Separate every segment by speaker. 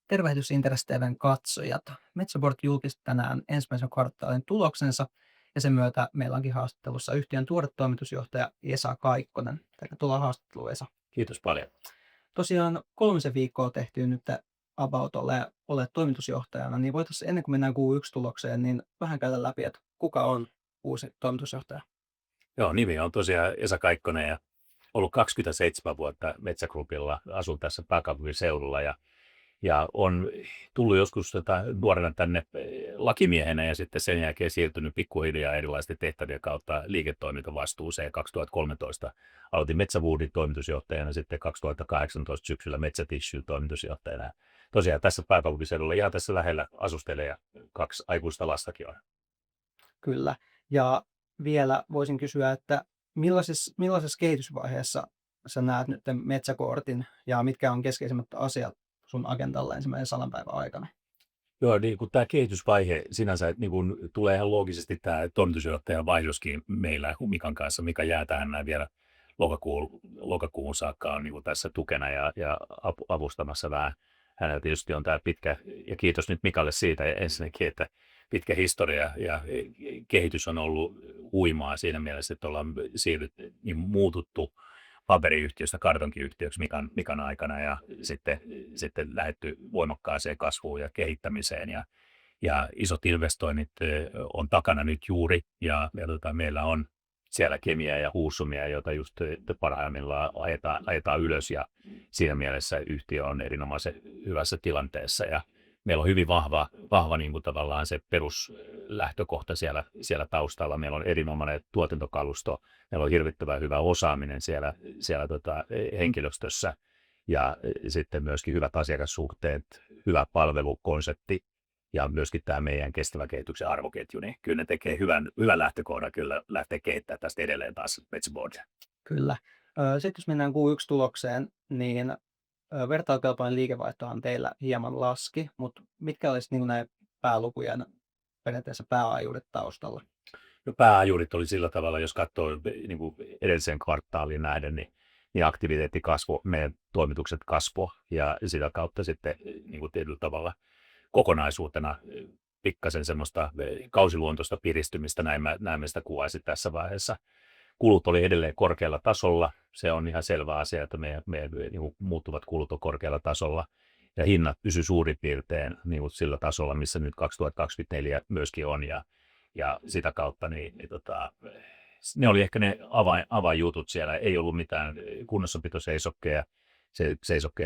Speaker 1: Tervehdys Interes TV:n katsojat. Metsä Board julkisti tänään ensimmäisen kvartaalin tuloksensa ja sen myötä meillä onkin haastattelussa yhtiön tuore toimitusjohtaja Esa Kaikkonen. Tervetuloa haastatteluun, Esa.
Speaker 2: Kiitos paljon.
Speaker 1: Tosiaan 3 viikkoa tehty nyt about olet toimitusjohtajana, niin voitaisiin ennen kuin mennään Q1-tulokseen, niin vähän käydä läpi, että kuka on uusi toimitusjohtaja?
Speaker 2: Joo, nimi on tosiaan Esa Kaikkonen ja ollut 27 vuotta Metsä Groupilla. Asun tässä pääkaupunkiseudulla ja on tullut joskus nuorena tänne lakimiehenä ja sitten sen jälkeen siirtynyt pikkuhiljaa erilaisten tehtävien kautta liiketoimintavastuuseen. 2013 aloitin Metsä Woodin toimitusjohtajana, sitten 2018 syksyllä Metsä Tissue toimitusjohtajana. Tosiaan tässä pääkaupunkiseudulla ihan tässä lähellä asustelee ja 2 aikuista lastakin on.
Speaker 1: Kyllä. Ja vielä voisin kysyä, että millaisessa kehitysvaiheessa sä näet nyt Metsäkoortin ja mitkä on keskeisimmät asiat sun agendalla ensimmäisen 100 päivän aikana?
Speaker 2: Joo, niin kuin tämä kehitysvaihe sinänsä niin kuin tulee ihan loogisesti tämä toimitusjohtajan vaihdoskin meillä Mikan kanssa. Mika jää tähän näin vielä lokakuun saakka on niin kuin tässä tukena ja avustamassa vähän. Hänellä tietysti on tämä pitkä, ja kiitos nyt Mikalle siitä ensinnäkin, että pitkä historia ja kehitys on ollut huimaa siinä mielessä, että ollaan niin muututtu paperiyhtiöstä kartonkiyhtiöksi Mikan aikana ja sitten lähdetty voimakkaaseen kasvuun ja kehittämiseen ja isot investoinnit on takana nyt juuri ja meillä on siellä Kemiä ja Husumia, joita just parhaimmillaan ajetaan ylös ja siinä mielessä yhtiö on erinomaisen hyvässä tilanteessa ja meillä on hyvin vahva niin kuin tavallaan se peruslähtökohta siellä taustalla. Meillä on erinomainen tuotantokalusto, meillä on hirvittävän hyvä osaaminen siellä henkilöstössä ja sitten myöskin hyvät asiakassuhteet, hyvä palvelukonsepti ja myöskin tämä meidän kestävän kehityksen arvoketju, niin kyllä ne tekee hyvän lähtökohdan kyllä lähteä kehittämään tästä edelleen taas Metsä Boardia.
Speaker 1: Kyllä. Sitten jos mennään Q1-tulokseen, niin vertailukelpoinen liikevaihtohan teillä hieman laski, mutta mitkä olisi niin näin päälukujen periaatteessa pääajuudet taustalla?
Speaker 2: No, pääajuurit oli sillä tavalla, jos katsoo niin kuin edelliseen kvartaaliin nähden, niin aktiviteetti kasvoi, meidän toimitukset kasvoi ja sitä kautta sitten niin kuin tietyllä tavalla kokonaisuutena pikkasen semmoista kausiluontoista piristymistä, näin mä sitä kuvaisin tässä vaiheessa. Kulut oli edelleen korkealla tasolla, se on ihan selvä asia, että meidän niin kuin muuttuvat kulut on korkealla tasolla ja hinnat pysy suurin piirtein niin kuin sillä tasolla, missä nyt 2024 myöskin on ja sitä kautta ne oli ehkä ne avainjutut siellä, ei ollut mitään kunnossapitoseisokkeja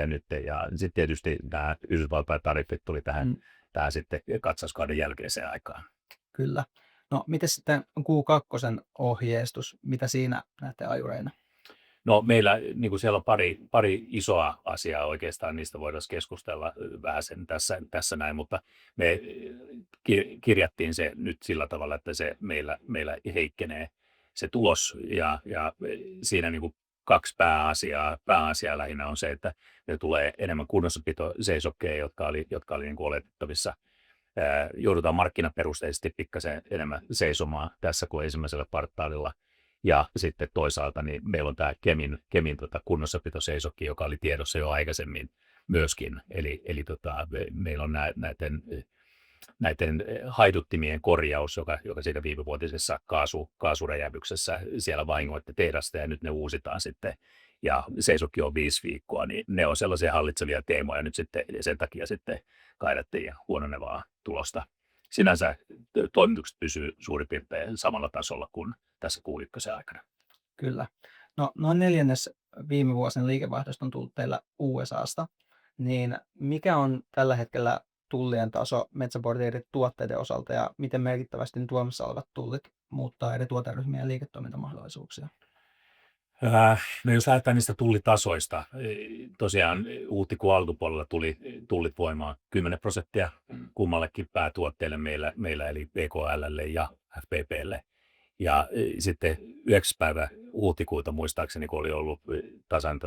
Speaker 2: nyt ja sitten tietysti nämä Yhdysvaltain tariffit tuli tähän sitten katsauskauden jälkeiseen aikaan.
Speaker 1: Kyllä. No, miten sitten Q2 ohjeistus, mitä siinä näette ajureina?
Speaker 2: No meillä niin kuin siellä on pari isoa asiaa oikeastaan, niistä voidaan keskustella vähän sen tässä näin, mutta me kirjattiin se nyt sillä tavalla, että se meillä heikkenee se tulos ja siinä niin kuin 2 pääasiaa lähinnä on se, että ne tulee enemmän kunnossapitoseisokkeja, jotka oli niin kuin oletettavissa. Joudutaan markkinaperusteisesti pikkasen enemmän seisomaan tässä kuin ensimmäisellä kvartaalilla. Ja sitten toisaalta niin meillä on tämä Kemin kunnossapitoseisokki, joka oli tiedossa jo aikaisemmin myöskin. Eli meillä on näiden haiduttimien korjaus, joka siinä viimevuotisessa kaasuräjähdyksessä siellä vahingoitti tehdasta ja nyt ne uusitaan sitten. Ja seisokki on 5 viikkoa, niin ne on sellaisia hallitsevia teemoja nyt sitten sen takia sitten kaidattiin huononevaa tulosta. Sinänsä toimitukset pysyy suurin piirtein samalla tasolla kuin tässä Q1 aikana.
Speaker 1: Kyllä. No, noin neljännes viime vuosien liikevaihdosta on tullut teillä USAsta, niin mikä on tällä hetkellä tullien taso Metsä Boardin eri tuotteiden osalta ja miten merkittävästi nyt voimassa olevat tullit muuttaa eri tuoteryhmien ja liiketoimintamahdollisuuksia?
Speaker 2: No jos lähdetään niistä tullitasoista, tosiaan huhtikuun alkupuolella tuli tullit voimaan 10% kummallekin päätuotteelle meillä eli BKL:lle ja FPP:lle. Ja sitten 9. päivä huhtikuuta muistaakseni, kun oli ollut tasan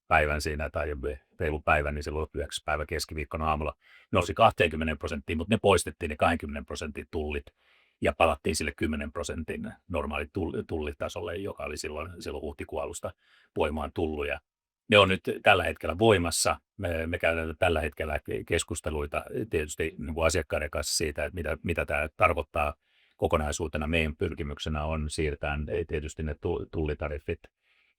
Speaker 2: päivän siinä tai reilu päivän, niin silloin 9. päivä keskiviikkona aamulla nousi 20%, mutta ne poistettiin ne 20% tullit ja palattiin sille 10% normaali tullitasolle, joka oli silloin huhtikuun alusta voimaan tullut. Ne on nyt tällä hetkellä voimassa. Me käydään tällä hetkellä keskusteluita tietysti niin kuin asiakkaiden kanssa siitä, että mitä tämä tarkoittaa kokonaisuutena. Meidän pyrkimyksenä on siirtää tietysti ne tullitariffit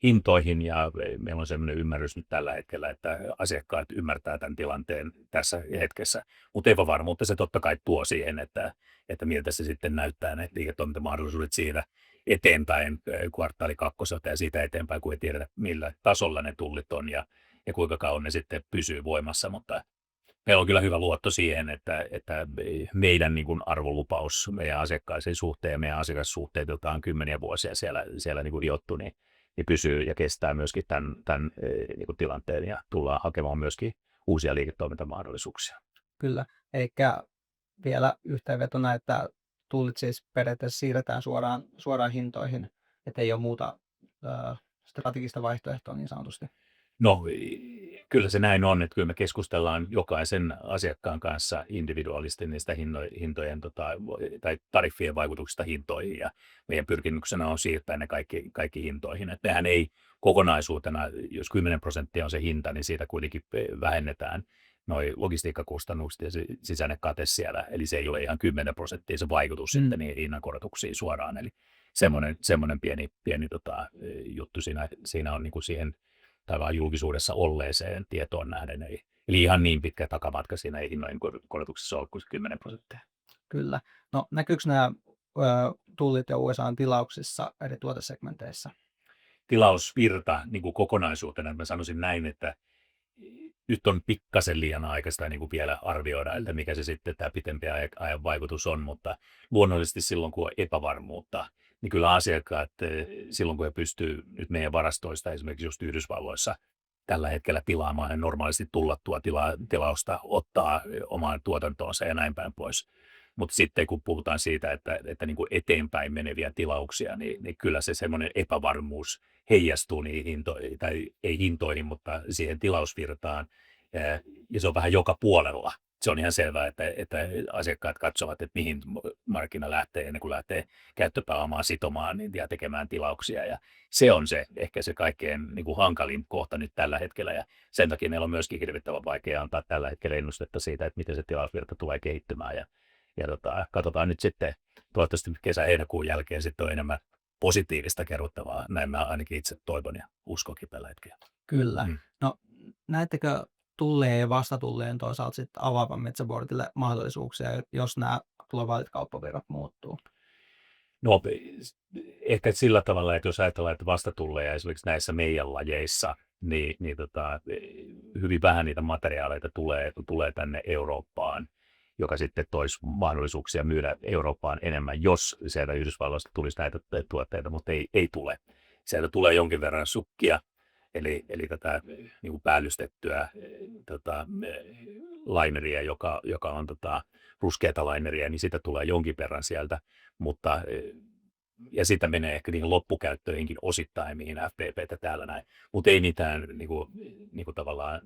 Speaker 2: hintoihin, ja meillä on sellainen ymmärrys nyt tällä hetkellä, että asiakkaat ymmärtää tämän tilanteen tässä hetkessä, mutta epävarmuutta se totta kai tuo siihen, että miltä se sitten näyttää ne liiketoimintamahdollisuudet siinä eteenpäin kvartaali kakkoselta ja siitä eteenpäin, kun ei tiedetä millä tasolla ne tullit on ja kuinka kauan ne sitten pysyy voimassa, mutta meillä on kyllä hyvä luotto siihen, että meidän niin kuin arvolupaus meidän asiakkaisiin suhteen ja meidän asiakassuhteet, joita on kymmeniä vuosia siellä niin kuin hiottu, niin pysyy ja kestää myöskin tämän niin kuin tilanteen ja tullaan hakemaan myöskin uusia liiketoimintamahdollisuuksia.
Speaker 1: Kyllä, eikä vielä yhteenvetona, että tullit siis periaatteessa siirretään suoraan hintoihin, että ei ole muuta strategista vaihtoehtoa niin sanotusti.
Speaker 2: No kyllä se näin on, että kyllä me keskustellaan jokaisen asiakkaan kanssa individuaalisti niistä hintojen tai tariffien vaikutuksista hintoihin, ja meidän pyrkimyksenä on siirtää ne kaikki hintoihin. Että nehän ei kokonaisuutena, jos 10% on se hinta, niin siitä kuitenkin vähennetään noi logistiikkakustannukset ja se sisäinen kate siellä, eli se ei ole ihan 10% se vaikutus sitten niihin hinnankorotuksiin suoraan, eli semmoinen pieni juttu siinä on niin kuin siihen tai vaan julkisuudessa olleeseen tietoon nähden. Eli ihan niin pitkä takamatka siinä ei hinnojen korotuksessa ole kuin 10%.
Speaker 1: Kyllä. No näkyykö nämä tullit ja USA:n tilauksissa eri tuotesegmenteissä?
Speaker 2: Tilausvirta niin kuin kokonaisuutena, mä sanoisin näin, että nyt on pikkasen liian aikaista niin kuin vielä arvioida, että mikä se sitten tämä pitempi ajan vaikutus on, mutta luonnollisesti silloin, kun on epävarmuutta, niin kyllä asiakkaat silloin, kun he pystyvät nyt meidän varastoista esimerkiksi just Yhdysvalloissa tällä hetkellä tilaamaan ja normaalisti tullattua tilausta ottaa omaan tuotantoonsa ja näin päin pois. Mutta sitten kun puhutaan siitä, että niin kuin eteenpäin meneviä tilauksia, niin kyllä se semmoinen epävarmuus heijastuu niihin hintoihin, tai ei hintoihin, mutta siihen tilausvirtaan, ja se on vähän joka puolella. Se on ihan selvää, että asiakkaat katsovat, että mihin markkina lähtee ennen kuin lähtee käyttöpääomaa sitomaan niin, ja tekemään tilauksia. Ja se on ehkä se kaikkein niin kuin hankalin kohta nyt tällä hetkellä. Ja sen takia meillä on myöskin hirvittävän vaikea antaa tällä hetkellä ennustetta siitä, että miten se tilausvirta tulee kehittymään. Ja katsotaan nyt sitten, toivottavasti kesä-heinäkuun jälkeen sitten on enemmän positiivista kerrottavaa. Näin mä ainakin itse toivon ja uskonkin tällä hetkellä.
Speaker 1: Kyllä. No näettekö tullien ja vastatulleen toisaalta sitten avaavan Metsä Boardille mahdollisuuksia, jos nämä globaalit kauppavirrat muuttuu?
Speaker 2: No ehkä sillä tavalla, että jos ajatellaan, että vastatulleja esimerkiksi näissä meidän lajeissa, niin hyvin vähän niitä materiaaleita tulee tänne Eurooppaan, joka sitten toisi mahdollisuuksia myydä Eurooppaan enemmän, jos sieltä Yhdysvalloista tulisi näitä tuotteita, mutta ei tule. Sieltä tulee jonkin verran sukkia, eli tätä niin kuin päällystettyä lineria, joka on ruskeata lineria, niin sitä tulee jonkin verran sieltä, mutta ja sitä menee ehkä niihin loppukäyttöihinkin osittain, mihin FPPtä täällä näin, mutta ei mitään niin kuin tavallaan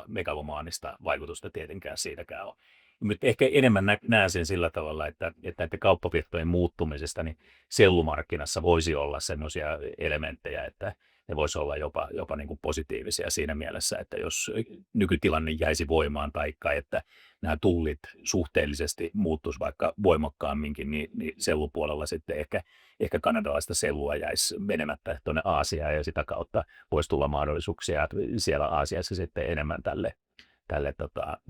Speaker 2: megalomaanista vaikutusta tietenkään siitäkään ole. Mutta ehkä enemmän näen sen sillä tavalla, että näiden kauppavirtojen muuttumisesta niin sellumarkkinassa voisi olla sellaisia elementtejä, että ne voisi olla jopa niin kuin positiivisia siinä mielessä, että jos nykytilanne jäisi voimaan taikka että nämä tullit suhteellisesti muuttuisi vaikka voimakkaamminkin, niin sellupuolella sitten ehkä kanadalaista sellua jäisi menemättä tuonne Aasiaan ja sitä kautta voisi tulla mahdollisuuksia siellä Aasiassa sitten enemmän tälle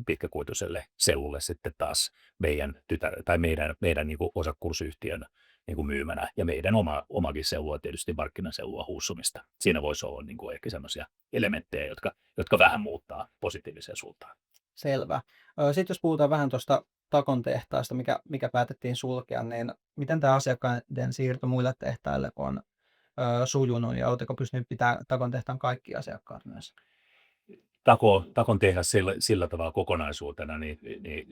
Speaker 2: pitkäkuituiselle sellulle sitten taas meidän niin kuin osakursyhtiön niin kuin myymänä, ja meidän omakin sellua tietysti markkinasellua huussumista. Siinä voisi olla niin kuin ehkä sellaisia elementtejä, jotka vähän muuttaa positiiviseen suuntaan.
Speaker 1: Selvä. Sitten jos puhutaan vähän tuosta Takon tehtaasta, mikä päätettiin sulkea, niin miten tämä asiakkaiden siirto muille tehtaille on sujunut, ja oletteko pystyneet pitämään Takon tehtaan kaikki asiakkaat myös?
Speaker 2: Takon tehdas sillä tavalla kokonaisuutena, niin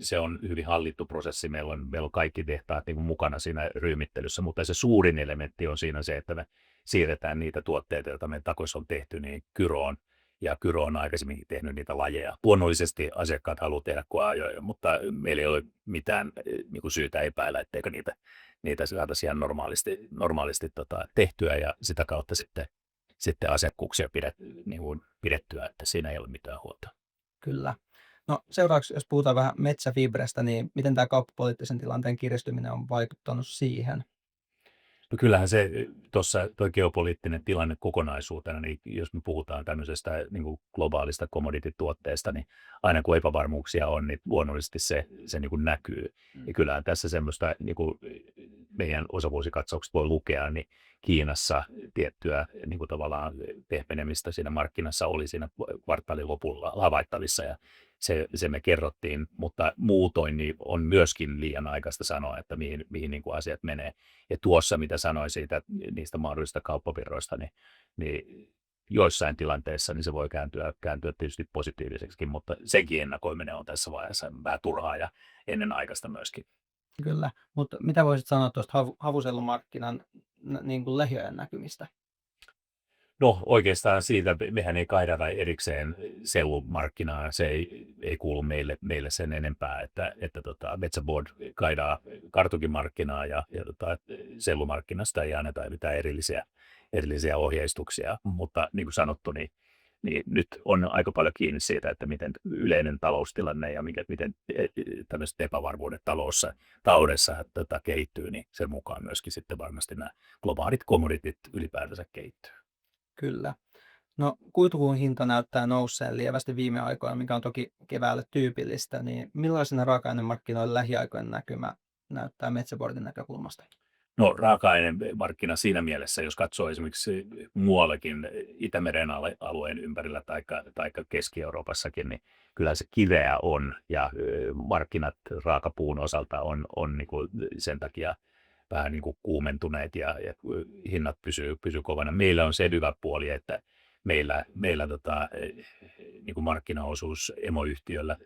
Speaker 2: se on hyvin hallittu prosessi. Meillä on kaikki tehtaat niin kuin mukana siinä ryhmittelyssä, mutta se suurin elementti on siinä se, että me siirretään niitä tuotteita, joita me Takoissa on tehty, niin Kyroon. Ja Kyro on aikaisemmin tehnyt niitä lajeja. Luonnollisesti asiakkaat haluavat tehdä kuin ajoja, mutta meillä ei ole mitään niin kuin syytä epäillä, etteikö niitä saataisiin ihan normaalisti tehtyä, ja sitä kautta sitten sitten asiakkuuksia niin kuin pidettyä, että siinä ei ole mitään huolta.
Speaker 1: Kyllä. No seuraavaksi, jos puhutaan vähän metsäfibrestä, niin miten tämä kauppapoliittisen tilanteen kiristyminen on vaikuttanut siihen?
Speaker 2: No kyllähän se tuossa tuo geopoliittinen tilanne kokonaisuutena, niin jos me puhutaan tämmöisestä niin kuin globaalista commodity-tuotteesta, niin aina kun epävarmuuksia on, niin luonnollisesti se niin kuin näkyy. Ja kyllähän tässä semmoista niin kuin meidän osavuosikatsaukset voi lukea, niin Kiinassa tiettyä niin kuin tavallaan pehmenemistä siinä markkinassa oli siinä kvartaalin lopulla havaittavissa, ja se me kerrottiin, mutta muutoin niin on myöskin liian aikaista sanoa, että mihin niin kuin asiat menee. Ja tuossa, mitä sanoin siitä, niistä mahdollisista kauppavirroista, niin joissain tilanteissa niin se voi kääntyä tietysti positiiviseksi, mutta senkin ennakoiminen on tässä vaiheessa vähän turhaa ja ennenaikaista myöskin.
Speaker 1: Kyllä, mutta mitä voisit sanoa tuosta havusellumarkkinan niin kuin lähiajan näkymistä?
Speaker 2: No oikeastaan siitä, mehän ei kaidata erikseen sellumarkkinaa, se ei kuulu meille sen enempää, että Metsä Board kaidaa kartukimarkkinaa ja sellumarkkinasta ei anneta mitään erillisiä ohjeistuksia, mutta niin kuin sanottu, niin nyt on aika paljon kiinni siitä, että miten yleinen taloustilanne ja miten tämmöiset epävarmuudet taloudessa kehittyy, niin sen mukaan myöskin sitten varmasti nämä globaalit commoditit ylipäätänsä kehittyy.
Speaker 1: Kyllä. No kuitupuun hinta näyttää nousseen lievästi viime aikoina, mikä on toki keväälle tyypillistä, niin millaisena raaka-ainemarkkinoiden lähiaikojen näkymä näyttää Metsä Boardin näkökulmasta?
Speaker 2: No raaka-ainemarkkina siinä mielessä, jos katsoo esimerkiksi muuallakin Itämeren alueen ympärillä tai Keski-Euroopassakin, niin kyllä se kiveä on ja markkinat raakapuun osalta on niin kuin sen takia vähän niin kuin kuumentuneet ja hinnat pysyy kovana. Meillä on se hyvä puoli, että meillä niin kuin markkinaosuus emoyhtiöllä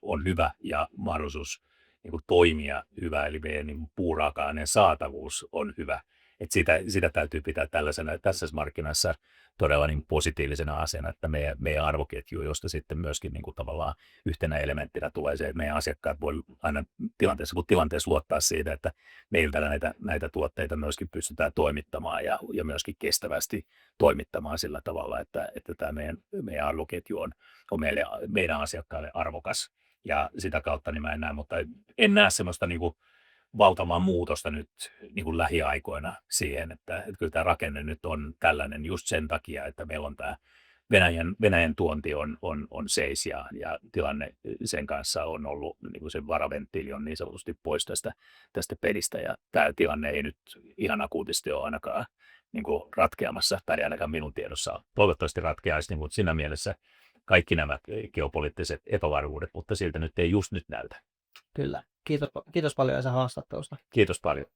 Speaker 2: on hyvä ja mahdollisuus niin kuin toimia hyvä, eli meidän niin puuraaka-aineen saatavuus on hyvä. Et sitä täytyy pitää tässä markkinassa todella niin positiivisena asiana, että meidän arvoketju, josta sitten myöskin niin kuin tavallaan yhtenä elementtinä tulee se, että meidän asiakkaat voi aina tilanteessa luottaa siitä, että meiltä näitä tuotteita myöskin pystytään toimittamaan ja myöskin kestävästi toimittamaan sillä tavalla, että tämä meidän arvoketju on meidän asiakkaille arvokas. Ja sitä kautta niin mä en näe, mutta en näe semmoista niin kuin valtavaa muutosta nyt niin kuin lähiaikoina siihen, että kyllä tämä rakenne nyt on tällainen just sen takia, että meillä on tämä Venäjän tuonti on seis ja tilanne sen kanssa on ollut, niin kuin se varaventtiili on niin sanotusti pois tästä pelistä ja tämä tilanne ei nyt ihan akuutisti ole ainakaan niin kuin ratkeamassa, tai ainakaan minun tiedossa. Toivottavasti ratkeaisi niin kuin siinä mielessä kaikki nämä geopoliittiset epävarmuudet, mutta siltä nyt ei just nyt näytä.
Speaker 1: Kyllä. Kiitos paljon Esa haastattelusta.
Speaker 2: Kiitos paljon.